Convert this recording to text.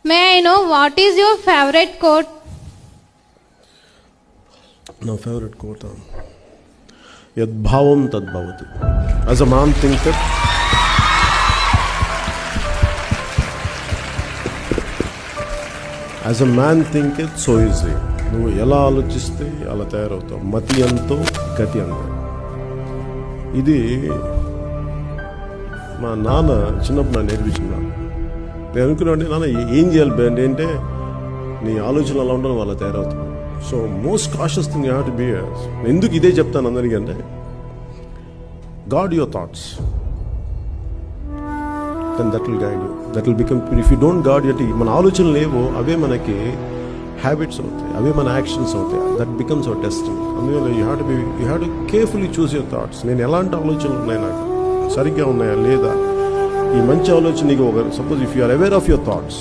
May I know what is your favorite quote? నా favourite quote యద్భావం తద్భవతి. As a man thinker so is he. నువ్వు ఎలా ఆలోచిస్తే అలా తయారవుతావు. మతి ఎంతో గతి అంతో. ఇది మా నాన్న చిన్నప్పుడు నాకు నేర్పించినాడు. నేను అనుకున్నాను, నాన్న ఏం చేయాలి అంటే నీ ఆలోచనలు అలా ఉండడం అలా తయారవుతావు. So most cautious thing you have to be. ఎందుకు ఇదే చెప్తాను అందరికీ అంటే, guard your thoughts, then that will guide you, that will become. If you don't guard yet, మన ఆలోచనలు లేవో అవే మనకి హ్యాబిట్స్ అవుతాయి, అవే మన యాక్షన్స్ అవుతాయి. That becomes our destiny. అందువల్ల you have to carefully choose your thoughts. నేను ఎలాంటి ఆలోచనలు ఉన్నాయి, నాకు సరిగ్గా ఉన్నాయా లేదా, ఈ మంచి ఆలోచన నీకు ఒక suppose if you are aware of your thoughts,